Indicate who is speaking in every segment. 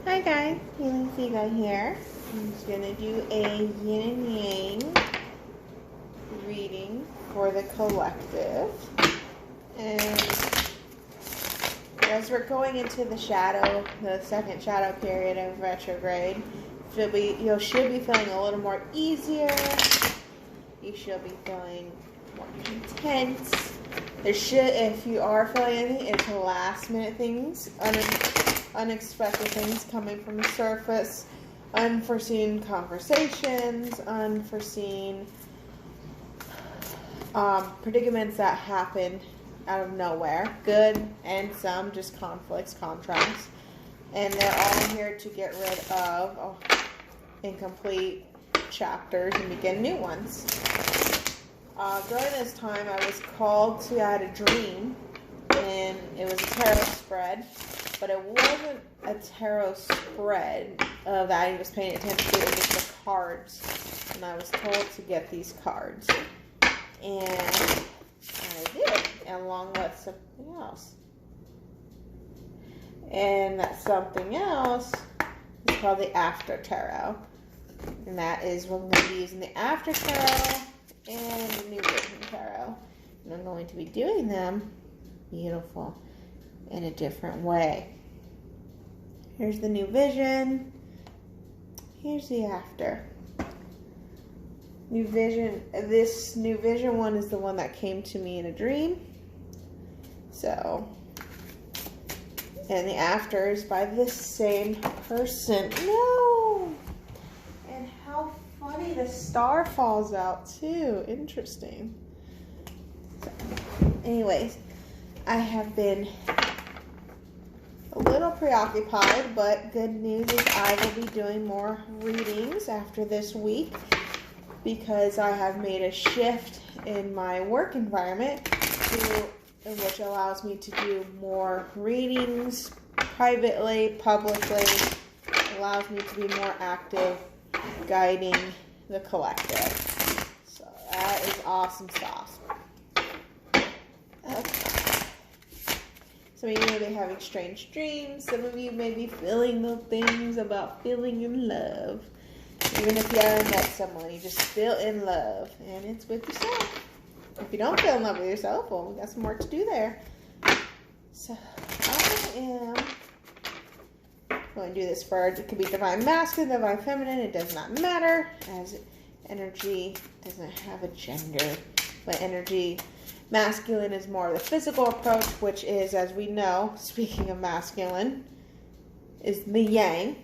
Speaker 1: Hi guys, Healing Seagoat here. I'm just going to do a yin and yang reading for the collective. And as we're going into the second shadow period of retrograde, you should be feeling a little more easier. You should be feeling more content. If you are feeling anything, it's last minute things, unexpected things coming from the surface, unforeseen conversations, unforeseen predicaments that happen out of nowhere, good and some just conflicts, contrasts, and they're all here to get rid of incomplete chapters and begin new ones. During this time, I had a dream, and it was a tarot spread, but it wasn't a tarot spread that I was paying attention to. It was just the cards, and I was told to get these cards, and I did, along with something else. And that something else is called the After Tarot, and that is what I'm going to be using the After Tarot and the New Vision Tarot, and I'm going to be doing them beautiful in a different way. Here's the New Vision. Here's the After. New Vision. This New Vision one is the one that came to me in a dream. So, and the After is by this same person. No! And how funny, the star falls out too. Interesting. So, anyways, I have been a little preoccupied, but good news is I will be doing more readings after this week because I have made a shift in my work environment which allows me to do more readings privately, publicly. It allows me to be more active guiding the collective. So that is awesome sauce. Okay. Some of you may be having strange dreams. Some of you may be feeling the things about feeling in love. Even if you haven't met someone, you just feel in love. And it's with yourself. If you don't feel in love with yourself, well, we got some work to do there. So I am going to do this for, it could be divine masculine, divine feminine. It does not matter, as energy doesn't have a gender. But energy, masculine is more of the physical approach, which is, as we know, speaking of masculine, is the yang.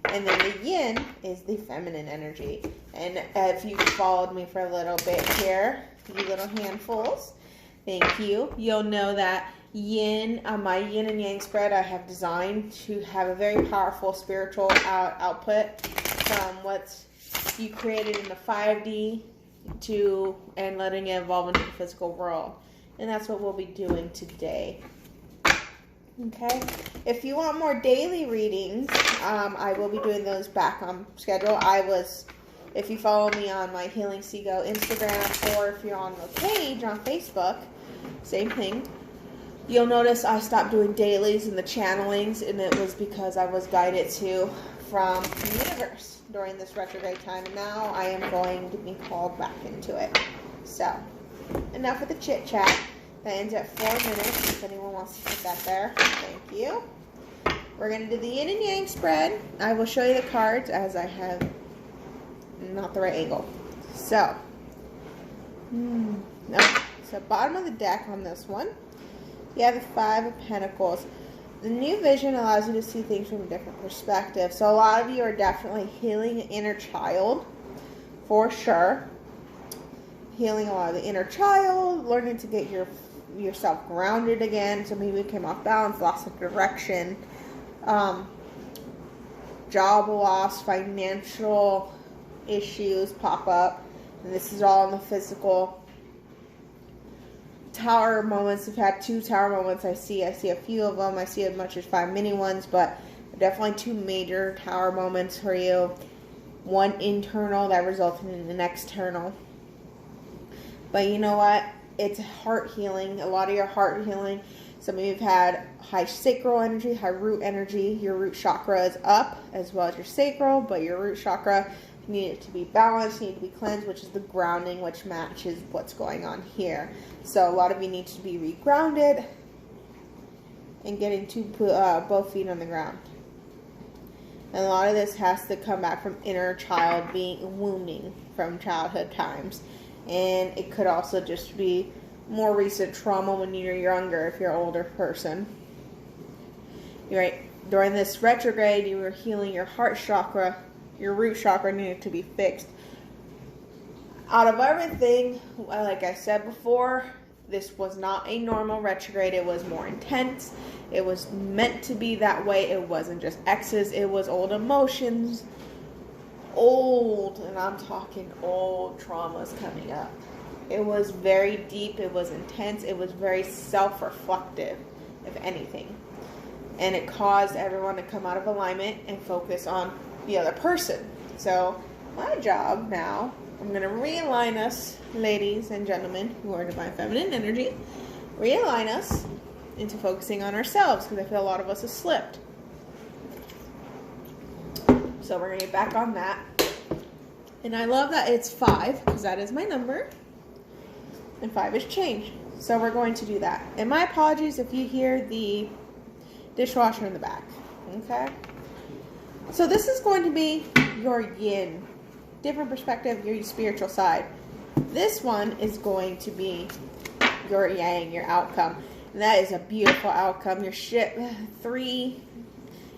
Speaker 1: And then the yin is the feminine energy. And if you've followed me for a little bit here, you little handfuls, thank you. You'll know that my yin and yang spread I have designed to have a very powerful spiritual output from what you created in the 5D and letting it evolve into the physical world. And that's what we'll be doing today. Okay, if you want more daily readings, I will be doing those back on schedule. If you follow me on my Healing Seagoat Instagram, or if you're on the page on Facebook, same thing, you'll notice I stopped doing dailies and the channelings, and it was because I was guided from the universe during this retrograde time, and now I am going to be called back into it. So, enough with the chit chat. That ends at 4 minutes, if anyone wants to put that there. Thank you. We're going to do the yin and yang spread. I will show you the cards as I have not the right angle. So, bottom of the deck on this one, you have the 5 of Pentacles. The New Vision allows you to see things from a different perspective. So a lot of you are definitely healing an inner child, for sure. Healing a lot of the inner child, learning to get yourself grounded again. Some of you came off balance, lost of direction, job loss, financial issues pop up, and this is all in the physical. Tower moments. I've had 2 tower moments. I see a few of them. I see as much as 5 mini ones, but definitely 2 major tower moments for you. One internal that resulted in an external. But you know what? It's heart healing. A lot of your heart healing Some of you have had high sacral energy, high root energy. Your root chakra is up as well as your sacral, but your root chakra needed to be balanced, needed to be cleansed, which is the grounding, which matches what's going on here. So a lot of you need to be regrounded and getting both feet on the ground. And a lot of this has to come back from inner child wounding from childhood times. And it could also just be more recent trauma when you're younger, if you're an older person. You're right. During this retrograde, you were healing your heart chakra. Your root chakra needed to be fixed. Out of everything, like I said before, this was not a normal retrograde. It was more intense. It was meant to be that way. It wasn't just X's. It was old emotions. And I'm talking old traumas coming up. It was very deep. It was intense. It was very self-reflective, if anything. And it caused everyone to come out of alignment and focus on the other person. So my job now, I'm going to realign us, ladies and gentlemen who are divine feminine energy, realign us into focusing on ourselves, because I feel a lot of us have slipped. So we're going to get back on that. And I love that it's 5, because that is my number. And 5 is change. So we're going to do that. And my apologies if you hear the dishwasher in the back. Okay? So this is going to be your yin. Different perspective, your spiritual side. This one is going to be your yang, your outcome. And that is a beautiful outcome. Your ship, 3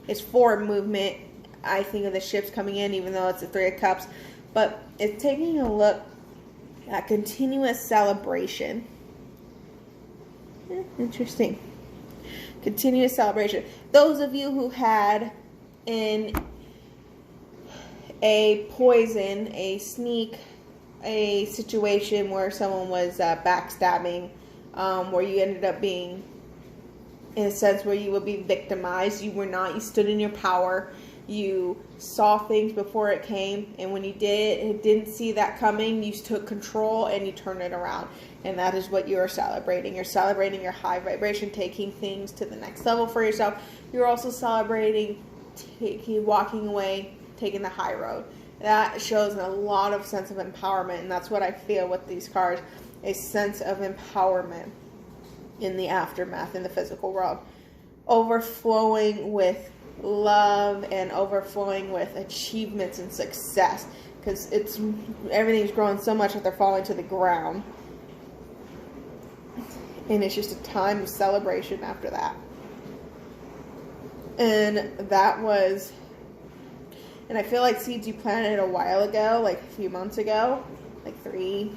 Speaker 1: is forward movement. I think of the ships coming in, even though it's a 3 of cups. But it's taking a look at continuous celebration. Interesting. Continuous celebration. Those of you who had in a poison, a sneak, a situation where someone was backstabbing, where you ended up being, in a sense, where you would be victimized. You were not. You stood in your power. You saw things before it came, and when you didn't see that coming, you took control and you turned it around. And that is what you are celebrating. You're celebrating your high vibration, taking things to the next level for yourself. You're also celebrating walking away, taking the high road. That shows a lot of sense of empowerment, and that's what I feel with these cards, a sense of empowerment in the aftermath, in the physical world. Overflowing with love and overflowing with achievements and success, because everything's growing so much that they're falling to the ground, and it's just a time of celebration after that. And that was, and I feel like seeds you planted a while ago, like a few months ago, like 3,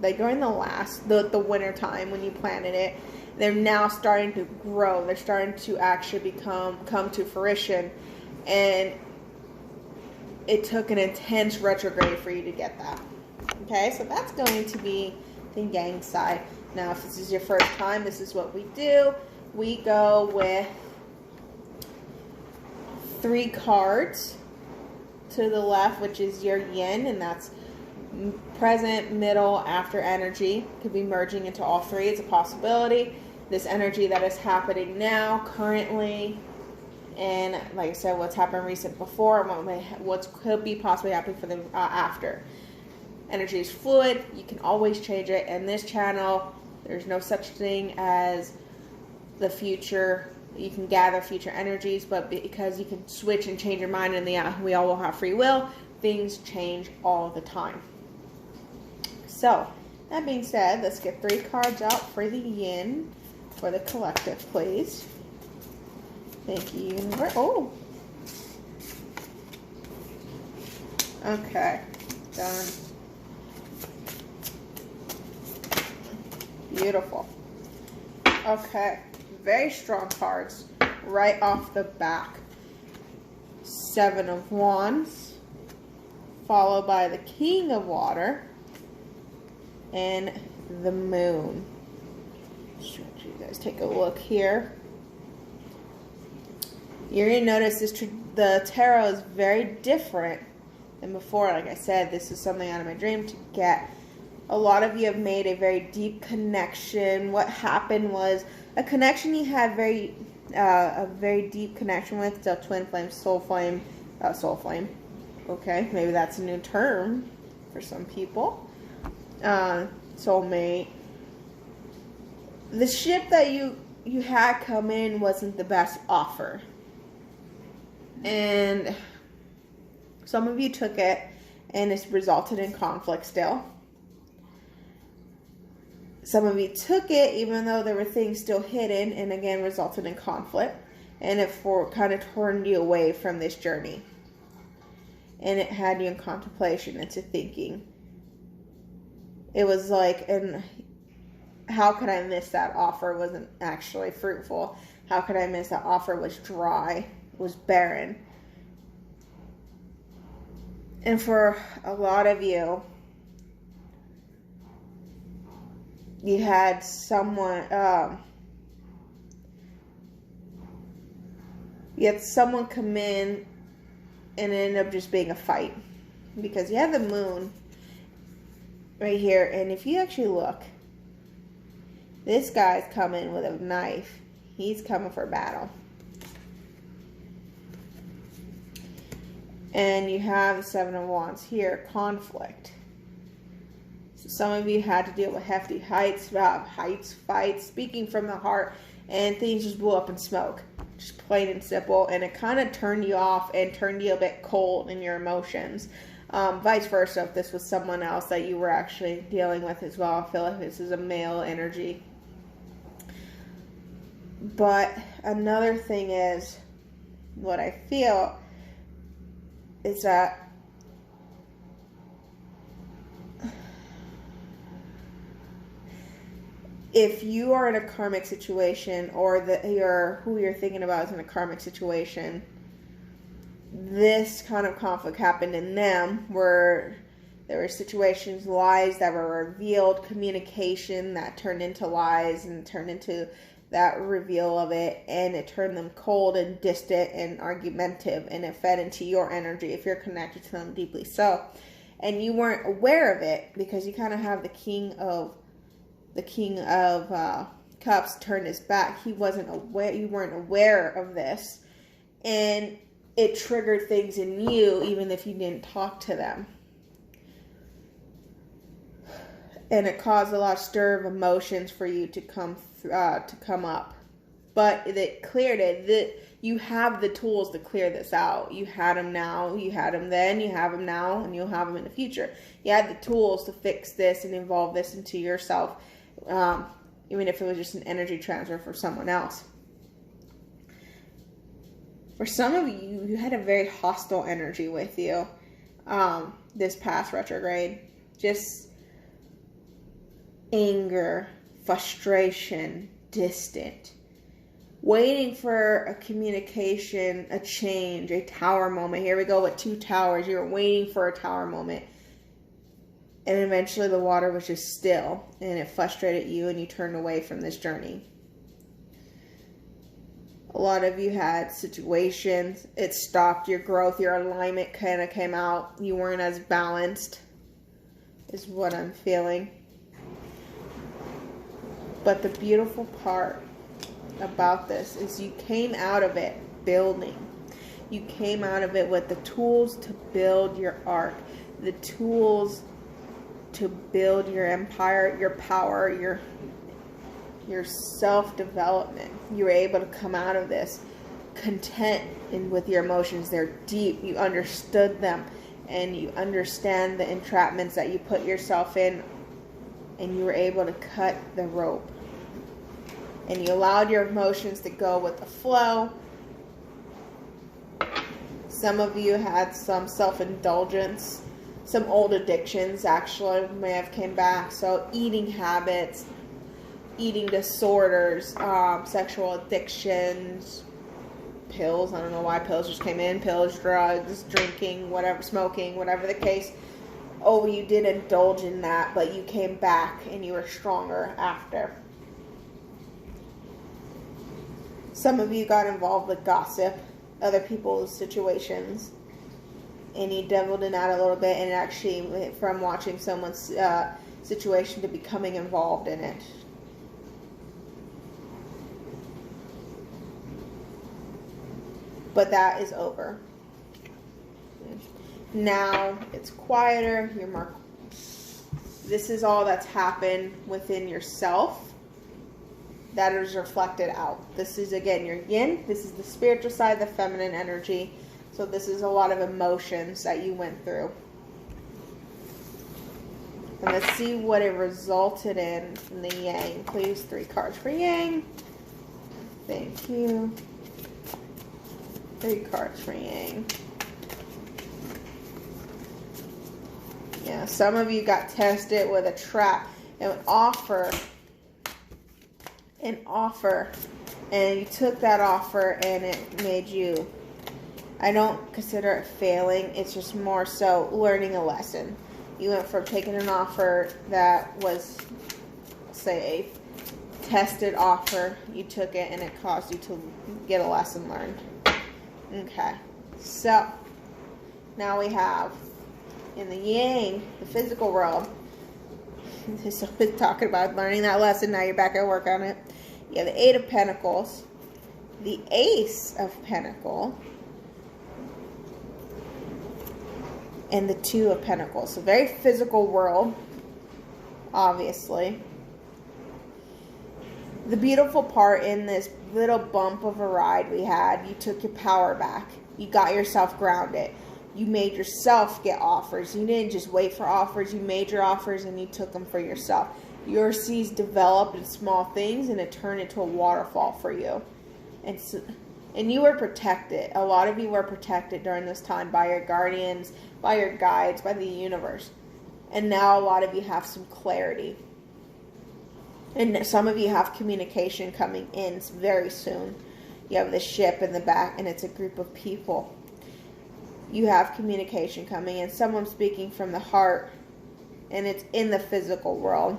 Speaker 1: like during the winter time when you planted it, they're now starting to grow. They're starting to actually come to fruition. And it took an intense retrograde for you to get that. Okay, so that's going to be the yang side. Now, if this is your first time, this is what we do. We go with 3 cards to the left, which is your yin, and that's present, middle, after energy. Could be merging into all 3. It's a possibility. This energy that is happening now, currently, and like I said, what's happened recent before, and what could be possibly happening for them after. Energy is fluid. You can always change it. And this channel, there's no such thing as the future. You can gather future energies, but because you can switch and change your mind, and we all will have free will, things change all the time. So, that being said, let's get 3 cards out for the yin, for the collective, please. Thank you, universe. Oh! Okay, done. Beautiful. Okay, very strong cards right off the back. 7 of Wands, followed by the King of Water, and the Moon. Just want you guys take a look here. You're going to notice the tarot is very different than before. Like I said, this is something out of my dream to get. A lot of you have made a very deep connection. What happened was A connection you had a very deep connection with, so twin flame, soul flame. Okay, maybe that's a new term for some people. Soulmate. The ship that you had come in wasn't the best offer. And some of you took it, and it's resulted in conflict still. Some of you took it, even though there were things still hidden, and again resulted in conflict. And it kind of turned you away from this journey. And it had you in contemplation, into thinking. It was like, and how could I miss that offer? Wasn't actually fruitful. How could I miss that offer? Was dry, was barren. And for a lot of you, you had someone come in, and it ended up just being a fight, because you have the moon right here, and if you actually look, this guy's coming with a knife. He's coming for battle. And you have the Seven of Wands here, conflict. So some of you had to deal with hefty fights, speaking from the heart, and things just blew up in smoke. Just plain and simple. And it kind of turned you off and turned you a bit cold in your emotions. Vice versa, if this was someone else that you were actually dealing with as well. I feel like this is a male energy. But another thing is, what I feel is that if you are in a karmic situation, or who you're thinking about is in a karmic situation, this kind of conflict happened in them, where there were situations, lies that were revealed, communication that turned into lies and turned into that reveal of it, and it turned them cold and distant and argumentative, and it fed into your energy if you're connected to them deeply so. And you weren't aware of it, because you kind of have the king of Cups turned his back. He wasn't aware. You weren't aware of this, and it triggered things in you, even if you didn't talk to them. And it caused a lot of stir of emotions for you to come up. But it cleared it. You have the tools to clear this out. You had them now. You had them then. You have them now. And you'll have them in the future. You had the tools to fix this and evolve this into yourself. Even if it was just an energy transfer for someone else. For some of you, you had a very hostile energy with you this past retrograde. Just anger, frustration, distant. Waiting for a communication, a change, a tower moment. Here we go with 2 towers. You were waiting for a tower moment. And eventually the water was just still. And it frustrated you, and you turned away from this journey. A lot of you had situations. It stopped your growth. Your alignment kind of came out. You weren't as balanced, is what I'm feeling. But the beautiful part about this is you came out of it building. You came out of it with the tools to build your arc, the tools to build your empire, your power, your self-development. You were able to come out of this content with your emotions. They're deep. You understood them, and you understand the entrapments that you put yourself in, and you were able to cut the rope. And you allowed your emotions to go with the flow. Some of you had some self-indulgence. Some old addictions actually may have came back. So eating habits, eating disorders, sexual addictions, pills. I don't know why pills just came in. Pills, drugs, drinking, whatever, smoking, whatever the case. Oh, you did indulge in that, but you came back and you were stronger after. Some of you got involved with gossip, other people's situations, and you deviled in that a little bit, and actually went from watching someone's situation to becoming involved in it. but that is over. Now it's quieter. You're more. This is all that's happened within yourself that is reflected out. This is, again, your yin. This is the spiritual side, the feminine energy. So this is a lot of emotions that you went through. And let's see what it resulted in the yang. Please, 3 cards for yang. Thank you. 3 cards for yang. Yeah, some of you got tested with a trap, an offer, and you took that offer and it made you, I don't consider it failing, it's just more so learning a lesson. You went from taking an offer that was, say, a tested offer, you took it and it caused you to get a lesson learned. Okay, so now we have in the yang, the physical world. So we're talking about learning that lesson. Now you're back at work on it. You have the 8 of Pentacles, the Ace of Pentacles, and the 2 of Pentacles. So very physical world, obviously. The beautiful part in this little bump of a ride we had, you took your power back. You got yourself grounded. You made yourself get offers. You didn't just wait for offers. You made your offers and you took them for yourself. Your seeds developed in small things and it turned into a waterfall for you. And you were protected. A lot of you were protected during this time by your guardians, by your guides, by the universe. And now a lot of you have some clarity. And some of you have communication coming in very soon. You have the ship in the back and it's a group of people. You have communication coming in. Someone speaking from the heart. And it's in the physical world.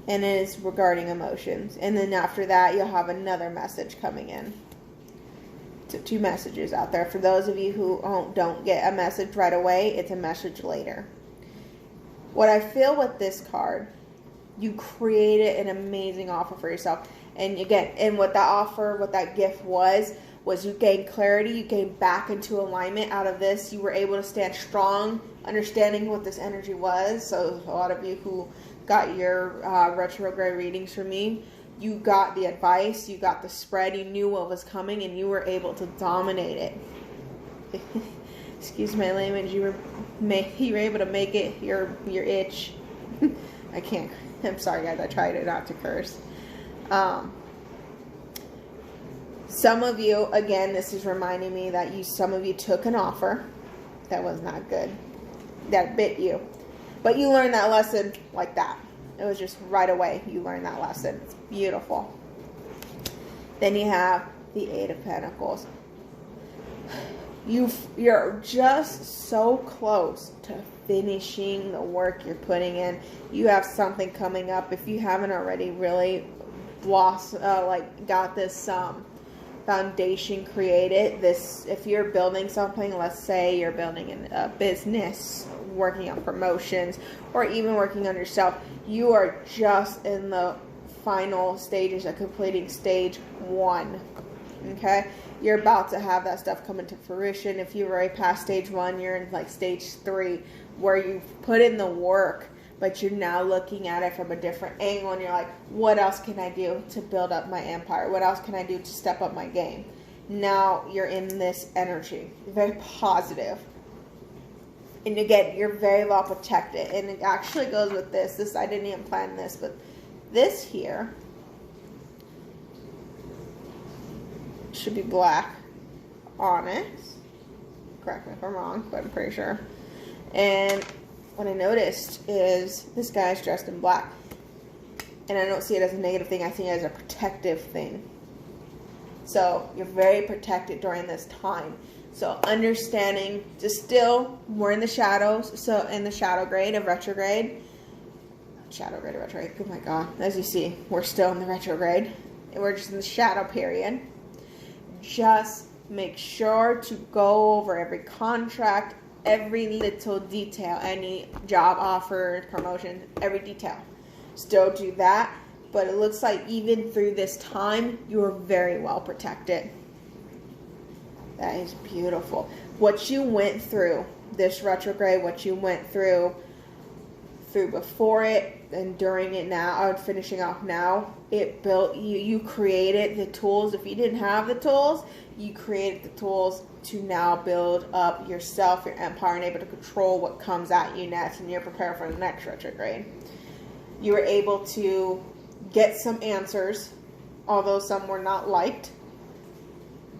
Speaker 1: And it is regarding emotions. And then after that, you'll have another message coming in. 2 messages out there. For those of you who don't get a message right away, it's a message later. What I feel with this card, you created an amazing offer for yourself. And again, and what that offer, what that gift was you gained clarity, you gained back into alignment out of this. You were able to stand strong, understanding what this energy was. So a lot of you who got your retrograde readings from me, you got the advice, you got the spread, you knew what was coming, and you were able to dominate it. Excuse my language, you were able to make it your itch. I can't, I'm sorry guys, I tried not to curse. Some of you, again, this is reminding me that some of you took an offer that was not good, that bit you. But you learned that lesson like that. It was just right away you learned that lesson. It's beautiful. Then you have the 8 of Pentacles. You're just so close to finishing the work you're putting in. You have something coming up. If you haven't already really got this foundation created, if you're building something, let's say you're building a business, working on promotions, or even working on yourself, you are just in the final stages of completing stage 1. Okay, you're about to have that stuff come into fruition. If you've already passed stage 1, you're in like stage 3, where you've put in the work, but you're now looking at it from a different angle, and you're like, what else can I do to build up my empire? What else can I do to step up my game? Now you're in this energy, very positive. And again, you're very well protected. And it actually goes with this. I didn't even plan this, but this here should be black onyx. Correct me if I'm wrong, but I'm pretty sure. And what I noticed is this guy's dressed in black. And I don't see it as a negative thing. I see it as a protective thing. So you're very protected during this time. So understanding, just still, we're in the shadows. So in the shadow grade of retrograde. Oh my God. As you see, we're still in the retrograde. And we're just in the shadow period. Just make sure to go over every contract, every little detail, any job offer, promotion, every detail. Still do that. But it looks like even through this time, you are very well protected. That is beautiful. What you went through, this retrograde, what you went through before it and during it now, or finishing off now, it built you. You created the tools. If you didn't have the tools, you created the tools to now build up yourself, your empire, and able to control what comes at you next, and you're prepared for the next retrograde. You were able to get some answers, although some were not liked.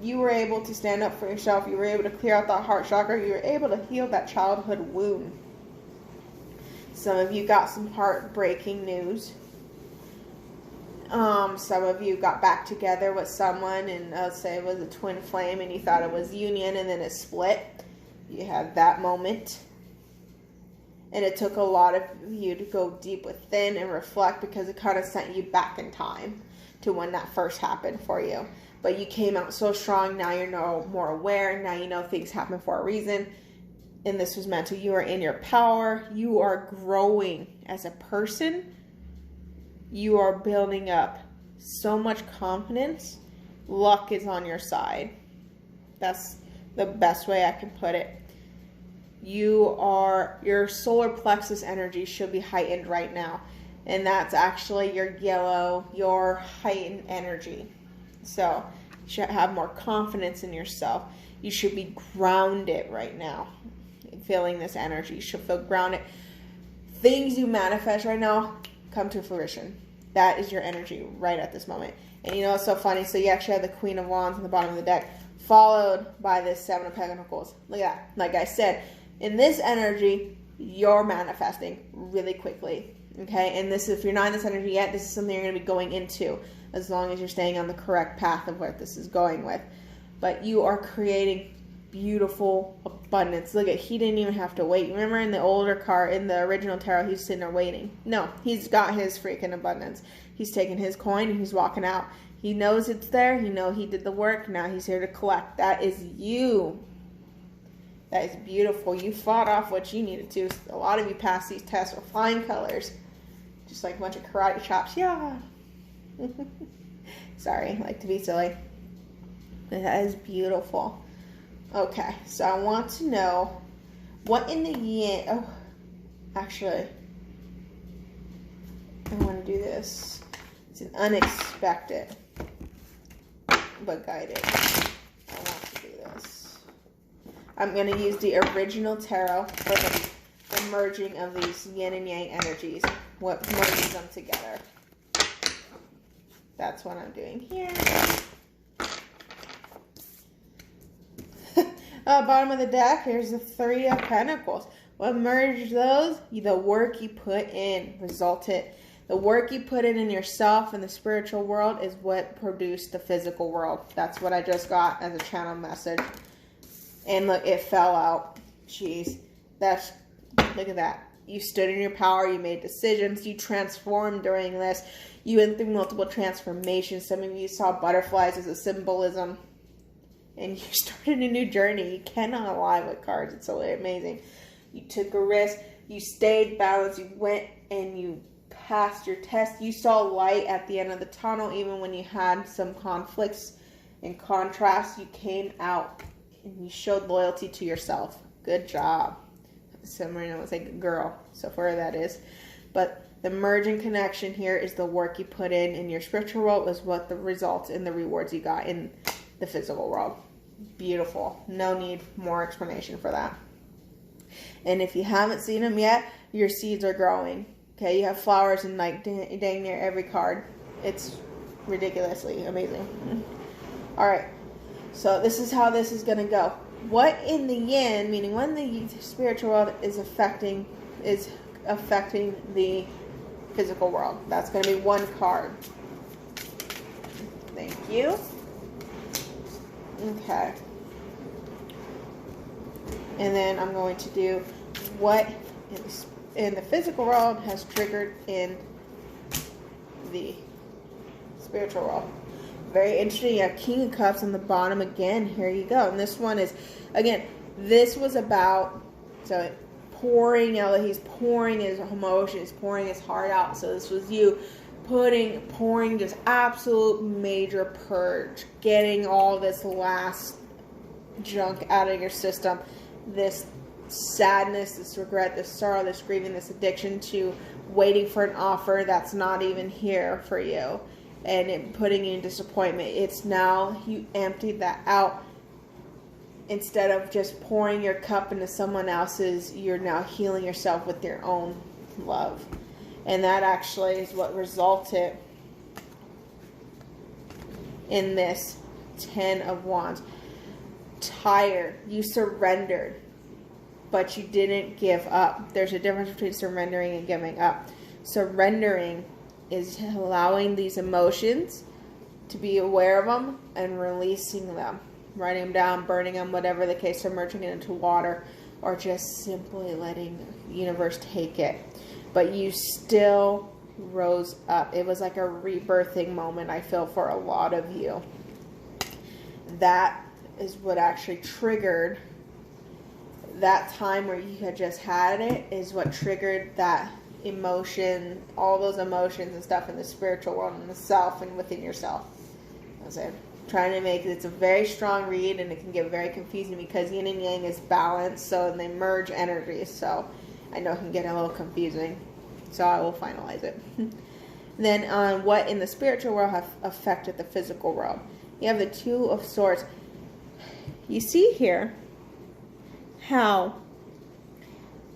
Speaker 1: You were able to stand up for yourself. You were able to clear out that heart chakra. You were able to heal that childhood wound. Some of you got some heartbreaking news. Some of you got back together with someone, and let's say it was a twin flame, and you thought it was union, and then it split. You had that moment. And it took a lot of you to go deep within and reflect, because it kind of sent you back in time to when that first happened for you. But you came out so strong. Now you're no more aware. Now you know things happen for a reason. And this was meant to. You are in your power. You are growing as a person. You are building up so much confidence. Luck is on your side. That's the best way I can put it. Your solar plexus energy should be heightened right now. And that's actually your yellow, your heightened energy. So you should have more confidence in yourself. You should be grounded right now. Feeling this energy. You should feel grounded. Things you manifest right now come to fruition. That is your energy right at this moment. And you know what's so funny? So you actually have the Queen of Wands on the bottom of the deck, followed by this Seven of Pentacles. Look at that. Like I said, in this energy, you're manifesting really quickly. Okay? And this, if you're not in this energy yet, this is something you're going to be going into, as long as you're staying on the correct path of where this is going with. But you are creating beautiful abundance. Look at, he didn't even have to wait. Remember in the older card, in the original tarot, he's sitting there waiting. No, he's got his freaking abundance. He's taking his coin and he's walking out. He knows it's there. He knows he did the work. Now he's here to collect. That is you. That is beautiful. You fought off what you needed to. A lot of you passed these tests with flying colors. Just like a bunch of karate chops. Yeah. Sorry, I like to be silly. But that is beautiful. Okay, so I want to know what in the yin. Oh, actually, I want to do this. It's an unexpected but guided. I want to do this. I'm going to use the original tarot for the merging of these yin and yang energies. What merges them together. That's what I'm doing here. Bottom of the deck, here's the Three of Pentacles. What merged those? The work you put in resulted. The work you put in yourself and the spiritual world is what produced the physical world. That's what I just got as a channel message. And look, it fell out. Jeez. Look at that. You stood in your power. You made decisions. You transformed during this. You went through multiple transformations. Some of you saw butterflies as a symbolism. And you started a new journey. You cannot lie with cards. It's so amazing. You took a risk. You stayed balanced. You went and you passed your test. You saw light at the end of the tunnel. Even when you had some conflicts and contrasts, you came out and you showed loyalty to yourself. Good job. So Marina was like, girl. So far that is. But the merging connection here is the work you put in your spiritual world was what the results and the rewards you got in the physical world. Beautiful. No need more explanation for that. And if you haven't seen them yet, your seeds are growing. Okay, you have flowers in like dang near every card. It's ridiculously amazing. All right, so this is how this is gonna go. What in the yin, meaning when the spiritual world is affecting the physical world. That's gonna be one card. Thank you. Okay. And then I'm going to do what in the physical world has triggered in the spiritual world. Very interesting. You have King of Cups on the bottom again. Here you go. And this one is, again, this was about, so pouring out, he's pouring his emotions, pouring his heart out. So this was you pouring just absolute major purge, getting all this last junk out of your system. This sadness, this regret, this sorrow, this grieving, this addiction to waiting for an offer that's not even here for you, and it putting you in disappointment. It's now you emptied that out. Instead of just pouring your cup into someone else's, you're now healing yourself with your own love. And that actually is what resulted in this 10 of Wands. Tired. You surrendered, but you didn't give up. There's a difference between surrendering and giving up. Surrendering is allowing these emotions to be aware of them and releasing them. Writing them down, burning them, whatever the case, submerging it into water, or just simply letting the universe take it. But you still rose up. It was like a rebirthing moment, I feel, for a lot of you. That is what actually triggered that time where you had just had it, is what triggered that emotion, all those emotions and stuff in the spiritual world and the self and within yourself. That's it. Trying to make it's a very strong read, and it can get very confusing because yin and yang is balanced, so they merge energies. So I know it can get a little confusing, so I will finalize it. Then on what in the spiritual world have affected the physical world. You have the Two of Swords. You see here how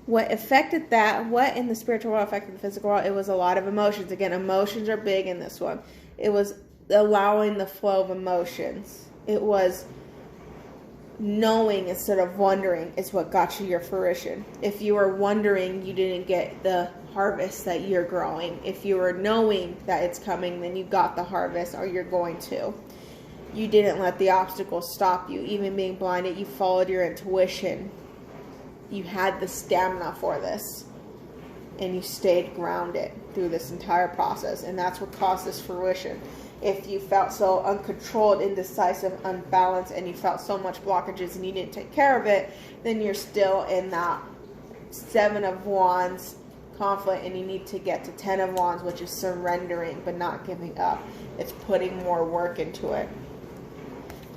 Speaker 1: what affected that, what in the spiritual world affected the physical world. It was a lot of emotions. Again, emotions are big in this one. It was allowing the flow of emotions. It was knowing instead of wondering is what got you your fruition. If you were wondering, you didn't get the harvest that you're growing. If you were knowing that it's coming, then you got the harvest, or you're going to. You didn't let the obstacles stop you. Even being blinded, you followed your intuition. You had the stamina for this, and you stayed grounded through this entire process, and that's what caused this fruition. If you felt so uncontrolled, indecisive, unbalanced, and you felt so much blockages and you didn't take care of it, then you're still in that 7 of Wands conflict, and you need to get to 10 of Wands, which is surrendering but not giving up. It's putting more work into it.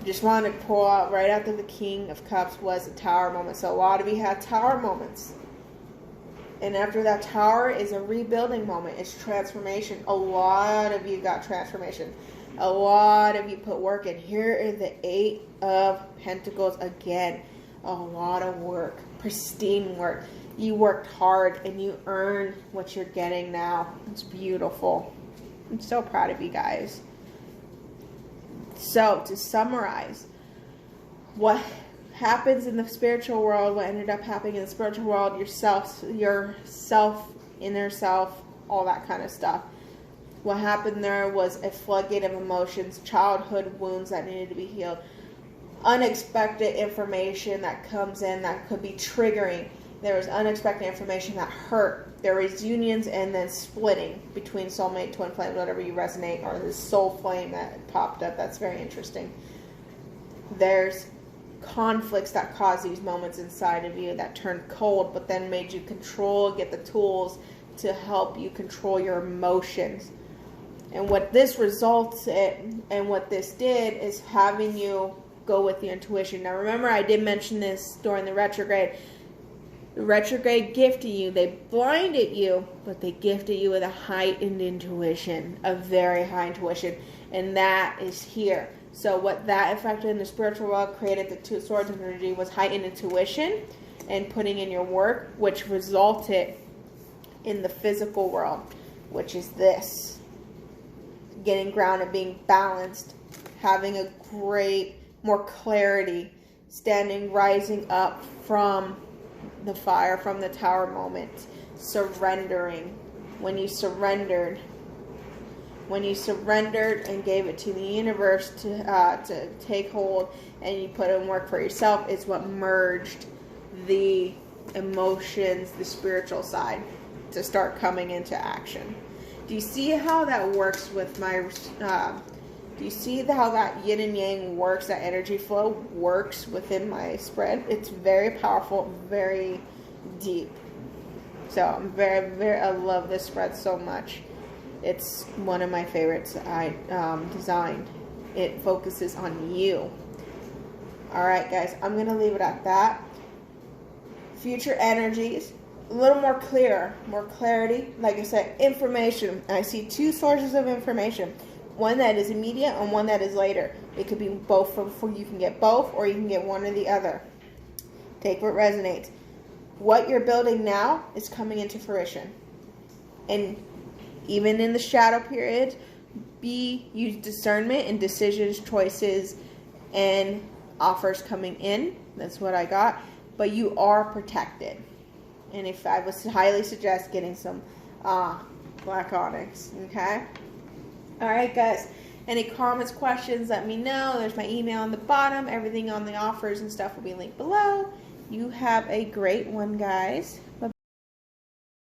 Speaker 1: Just wanted to pull out right after the King of Cups was a Tower moment. So a lot of you had Tower moments. And after that Tower is a rebuilding moment. It's transformation. A lot of you got transformation. A lot of you put work in. Here is the 8 of Pentacles again. A lot of work. Pristine work. You worked hard and you earned what you're getting now. It's beautiful. I'm so proud of you guys. So to summarize, what happens in the spiritual world, what ended up happening in the spiritual world, your inner self, all that kind of stuff. What happened there was a floodgate of emotions, childhood wounds that needed to be healed, unexpected information that comes in that could be triggering. There was unexpected information that hurt. There was unions and then splitting between soulmate, twin flame, whatever you resonate, or this soul flame that popped up. That's very interesting. There's conflicts that cause these moments inside of you that turned cold, but then made you control, get the tools to help you control your emotions. And what this results in, and what this did, is having you go with your intuition. Now remember, I did mention this during the retrograde. The retrograde gifted you, they blinded you, but they gifted you with a heightened intuition, a very high intuition, and that is here. So what that affected in the spiritual world, created the Two Swords energy, was heightened intuition and putting in your work, which resulted in the physical world, which is this. Getting grounded, being balanced, having a great, more clarity, standing, rising up from the fire, from the Tower moment, surrendering. When you surrendered and gave it to the universe to take hold, and you put in work for yourself, is what merged the emotions, the spiritual side, to start coming into action. Do you see how that works with my do you see how that yin and yang works, that energy flow works within my spread? It's very powerful, very deep. So I'm I love this spread so much. It's one of my favorites I designed. It focuses on you. All right, guys, I'm going to leave it at that. Future energies, a little more clear, more clarity. Like I said, information. I see two sources of information. One that is immediate and one that is later. It could be both. You can get both, or you can get one or the other. Take what resonates. What you're building now is coming into fruition. And even in the shadow period, use discernment and decisions, choices, and offers coming in. That's what I got. But you are protected. And if I was to highly suggest getting some black onyx, okay? All right, guys. Any comments, questions, let me know. There's my email on the bottom. Everything on the offers and stuff will be linked below. You have a great one, guys. Bye.